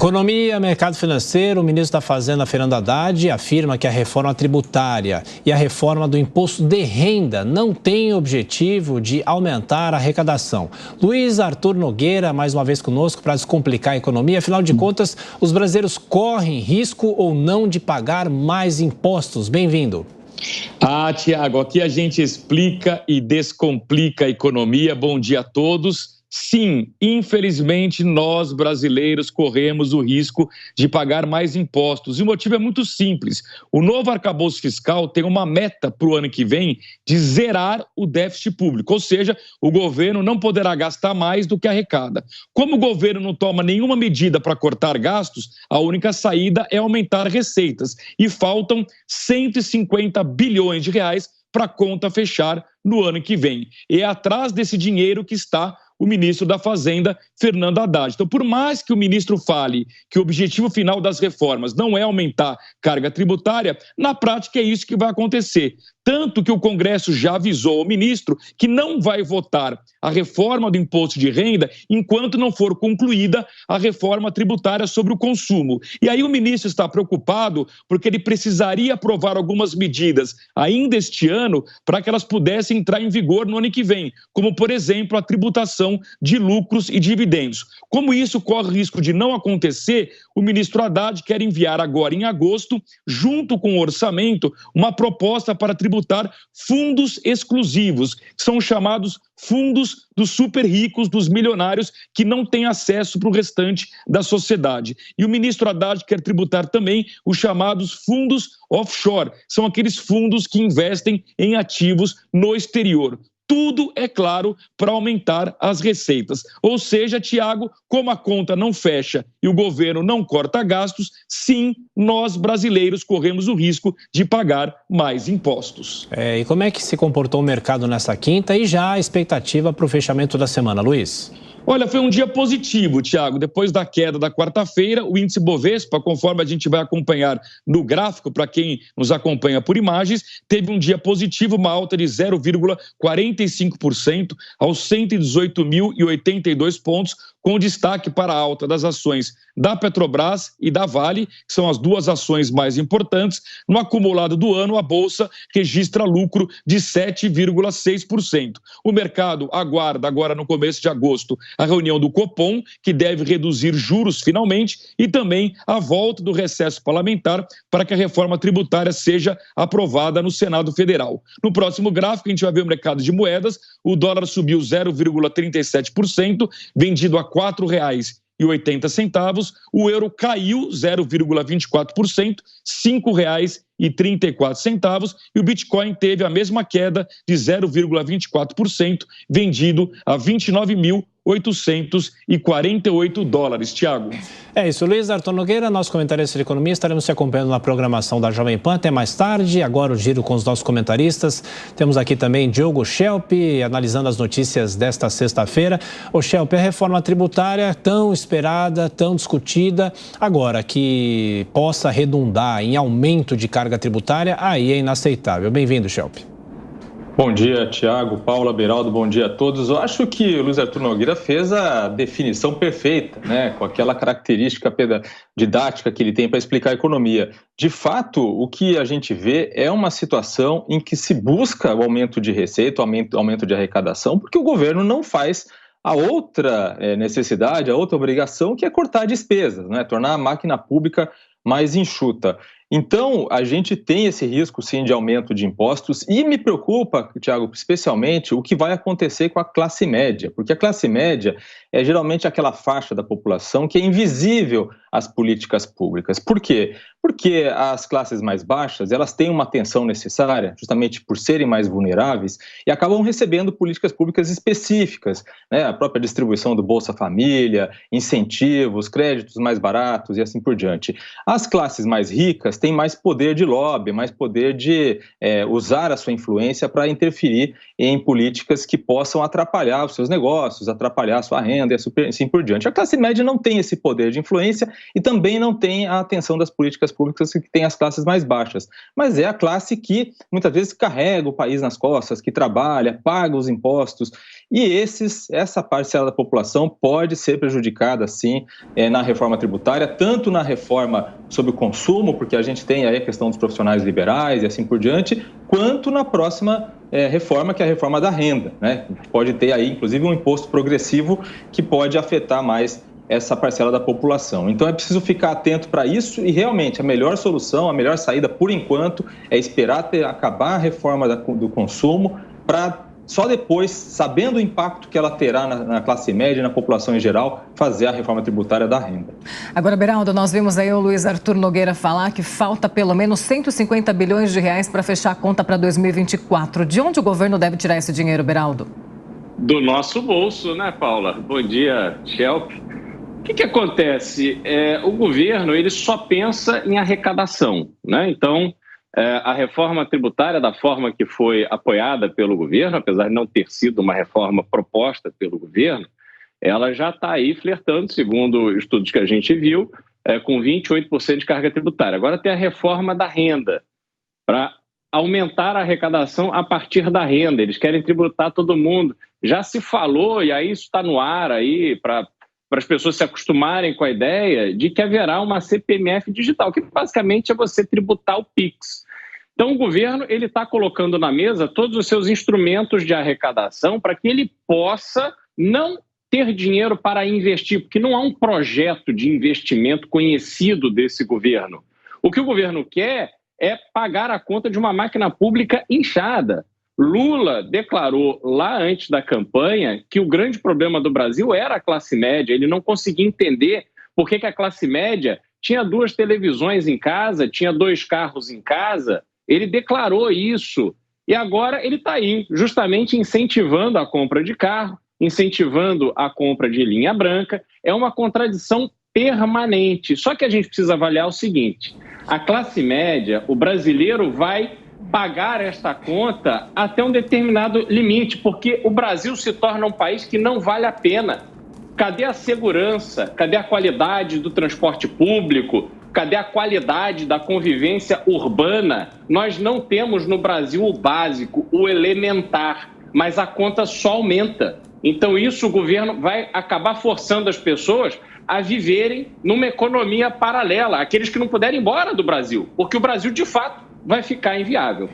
Economia, mercado financeiro, o ministro da Fazenda, Fernando Haddad, afirma que a reforma tributária e a reforma do imposto de renda não têm objetivo de aumentar a arrecadação. Luiz Arthur Nogueira, mais uma vez conosco para descomplicar a economia. Afinal de contas, os brasileiros correm risco ou não de pagar mais impostos? Bem-vindo. Tiago, aqui a gente explica e descomplica a economia. Bom dia a todos. Sim, infelizmente, nós brasileiros corremos o risco de pagar mais impostos. E o motivo é muito simples. O novo arcabouço fiscal tem uma meta para o ano que vem de zerar o déficit público. Ou seja, o governo não poderá gastar mais do que arrecada. Como o governo não toma nenhuma medida para cortar gastos, a única saída é aumentar receitas. E faltam 150 bilhões de reais para a conta fechar no ano que vem. E é atrás desse dinheiro que está o ministro da Fazenda, Fernando Haddad. Então, por mais que o ministro fale que o objetivo final das reformas não é aumentar carga tributária, na prática é isso que vai acontecer. Tanto que o Congresso já avisou ao ministro que não vai votar a reforma do imposto de renda enquanto não for concluída a reforma tributária sobre o consumo. E aí o ministro está preocupado porque ele precisaria aprovar algumas medidas ainda este ano para que elas pudessem entrar em vigor no ano que vem, como, por exemplo, a tributação de lucros e dividendos. Como isso corre risco de não acontecer, o ministro Haddad quer enviar agora em agosto, junto com o orçamento, uma proposta para tributar fundos exclusivos, que são chamados fundos dos super ricos, dos milionários que não têm acesso para o restante da sociedade. E o ministro Haddad quer tributar também os chamados fundos offshore, são aqueles fundos que investem em ativos no exterior. Tudo, é claro, para aumentar as receitas. Ou seja, Tiago, como a conta não fecha e o governo não corta gastos, sim, nós brasileiros corremos o risco de pagar mais impostos. E como é que se comportou o mercado nessa quinta e já a expectativa para o fechamento da semana, Luiz? Olha, foi um dia positivo, Tiago. Depois da queda da quarta-feira, o índice Bovespa, conforme a gente vai acompanhar no gráfico, para quem nos acompanha por imagens, teve um dia positivo, uma alta de 0,45% aos 118.082 pontos, com destaque para a alta das ações da Petrobras e da Vale, que são as duas ações mais importantes. No acumulado do ano, a Bolsa registra lucro de 7,6%. O mercado aguarda agora no começo de agosto a reunião do Copom, que deve reduzir juros finalmente, e também a volta do recesso parlamentar para que a reforma tributária seja aprovada no Senado Federal. No próximo gráfico, a gente vai ver o mercado de moedas. O dólar subiu 0,37%, vendido a R$ 4,80. O euro caiu 0,24%, R$ 5,34. E o Bitcoin teve a mesma queda de 0,24%, vendido a 29.848 dólares. Tiago. É isso, Luiz Arthur Nogueira, nosso comentarista de economia. Estaremos te acompanhando na programação da Jovem Pan até mais tarde. Agora o giro com os nossos comentaristas. Temos aqui também Diogo Schelp, analisando as notícias desta sexta-feira. Ô Schelp, a reforma tributária tão esperada, tão discutida, agora que possa redundar em aumento de carga tributária, aí é inaceitável. Bem-vindo, Schelp. Bom dia, Tiago, Paula, Beraldo, bom dia a todos. Eu acho que o Luiz Arthur Nogueira fez a definição perfeita, né, com aquela característica didática que ele tem para explicar a economia. De fato, o que a gente vê é uma situação em que se busca o aumento de receita, o aumento de arrecadação, porque o governo não faz a outra necessidade, a outra obrigação, que é cortar despesas, né, tornar a máquina pública mais enxuta. Então, a gente tem esse risco, sim, de aumento de impostos e me preocupa, Tiago, especialmente o que vai acontecer com a classe média, porque a classe média é geralmente aquela faixa da população que é invisível às políticas públicas. Por quê? Porque as classes mais baixas, elas têm uma atenção necessária, justamente por serem mais vulneráveis, e acabam recebendo políticas públicas específicas, né? A própria distribuição do Bolsa Família, incentivos, créditos mais baratos e assim por diante. As classes mais ricas têm mais poder de lobby, mais poder de usar a sua influência para interferir em políticas que possam atrapalhar os seus negócios, atrapalhar a sua renda e assim por diante. A classe média não tem esse poder de influência e também não tem a atenção das políticas públicas que tem as classes mais baixas. Mas é a classe que muitas vezes carrega o país nas costas, que trabalha, paga os impostos, e essa parcela da população pode ser prejudicada, sim, na reforma tributária, tanto na reforma sobre o consumo, porque a gente tem aí a questão dos profissionais liberais e assim por diante, quanto na próxima reforma, que é a reforma da renda, né? Pode ter aí, inclusive, um imposto progressivo que pode afetar mais essa parcela da população. Então é preciso ficar atento para isso e realmente a melhor solução, a melhor saída por enquanto é esperar acabar a reforma do consumo para só depois, sabendo o impacto que ela terá na classe média e na população em geral, fazer a reforma tributária da renda. Agora, Beraldo, nós vimos aí o Luiz Arthur Nogueira falar que falta pelo menos 150 bilhões de reais para fechar a conta para 2024. De onde o governo deve tirar esse dinheiro, Beraldo? Do nosso bolso, né, Paula? Bom dia, Schelp. O que acontece? O governo ele só pensa em arrecadação, né? Então, a reforma tributária, da forma que foi apoiada pelo governo, apesar de não ter sido uma reforma proposta pelo governo, ela já está aí flertando, segundo estudos que a gente viu, com 28% de carga tributária. Agora tem a reforma da renda, para aumentar a arrecadação a partir da renda. Eles querem tributar todo mundo. Já se falou, e aí isso está no ar aí, para as pessoas se acostumarem com a ideia de que haverá uma CPMF digital, que basicamente é você tributar o PIX. Então o governo está colocando na mesa todos os seus instrumentos de arrecadação para que ele possa não ter dinheiro para investir, porque não há um projeto de investimento conhecido desse governo. O que o governo quer é pagar a conta de uma máquina pública inchada. Lula declarou lá antes da campanha que o grande problema do Brasil era a classe média. Ele não conseguia entender por que a classe média tinha 2 televisões em casa, tinha 2 carros em casa. Ele declarou isso e agora ele está aí justamente incentivando a compra de carro, incentivando a compra de linha branca. É uma contradição permanente. Só que a gente precisa avaliar o seguinte: a classe média, o brasileiro vai pagar esta conta até um determinado limite, porque o Brasil se torna um país que não vale a pena. Cadê a segurança? Cadê a qualidade do transporte público? Cadê a qualidade da convivência urbana? Nós não temos no Brasil o básico, o elementar, mas a conta só aumenta. Então isso o governo vai acabar forçando as pessoas a viverem numa economia paralela, aqueles que não puderem ir embora do Brasil, porque o Brasil de fato vai ficar inviável.